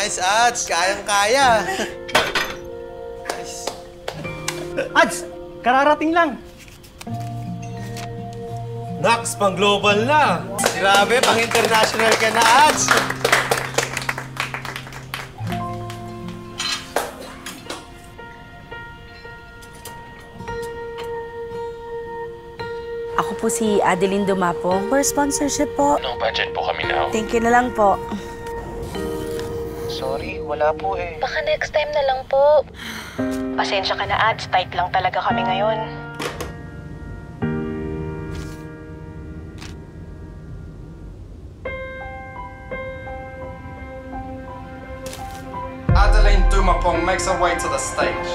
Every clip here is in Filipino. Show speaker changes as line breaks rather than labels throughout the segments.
Nice, Ads! Kayang-kaya! Nice.
Ads! Kararating lang!
Nax, pang-global na! Grabe, pang-international ka na, Ads!
Ako po si Adeline Dumapong. For sponsorship po.
No budget po kami now.
Thank you na lang po.
Sorry, wala po eh.
Baka next time na lang po. Pasensya ka na, Ads. Tight lang talaga kami ngayon.
Adeline Dumapong makes her way to the stage.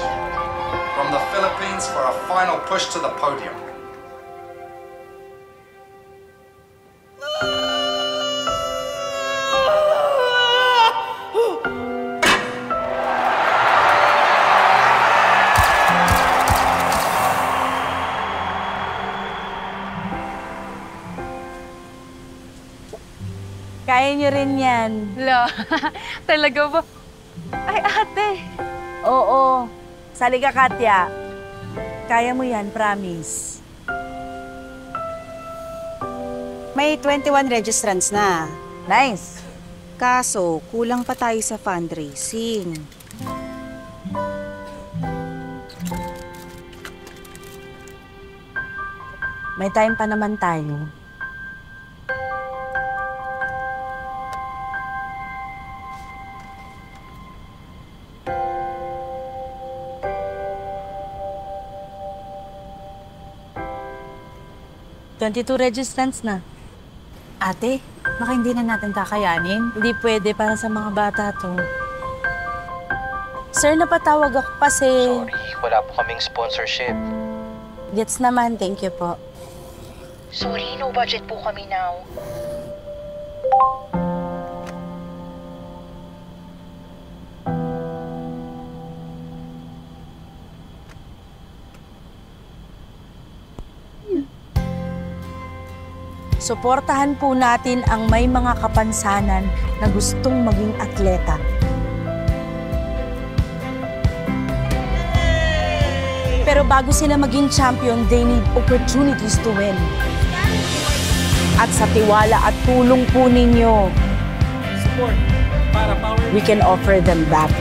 From the Philippines for a final push to the podium.
Kaya niyo rin yan.
La, talaga ba? Ay, ate.
Oo. Sali ka, Katya. Kaya mo yan, promise.
May 21 registrants na.
Nice.
Kaso, kulang pa tayo sa fundraising.
May time pa naman tayo. $22 registrants na.
Ate, baka hindi na natin kakayanin.
Hindi pwede para sa mga bata to. Sir, napatawag ako kasi...
Sorry, wala po kaming sponsorship.
Gets naman, thank you po.
Sorry, no budget po kami now.
Suportahan po natin ang may mga kapansanan na gustong maging atleta. Pero bago sila maging champion, they need opportunities to win. At sa tiwala at tulong po ninyo,
Support para power.
we can offer them that.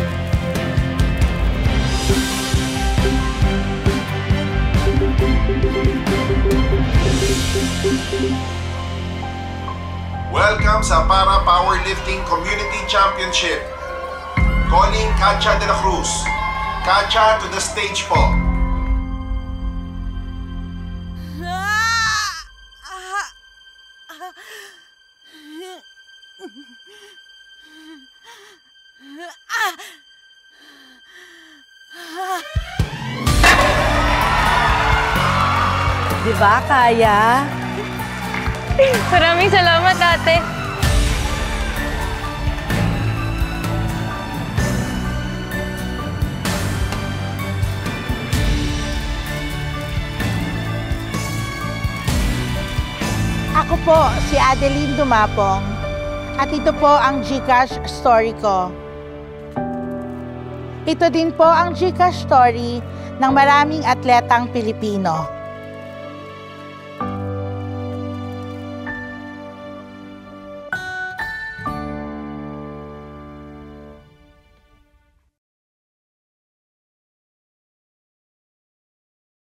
Welcome sa Para Powerlifting Community Championship. Calling Katya de la Cruz. Katya to the stage po.
Diba, kaya?
Maraming salamat, ate.
Ako po, si Adeline Dumapong. At ito po ang GCash story ko. Ito din po ang GCash story ng maraming atletang Pilipino.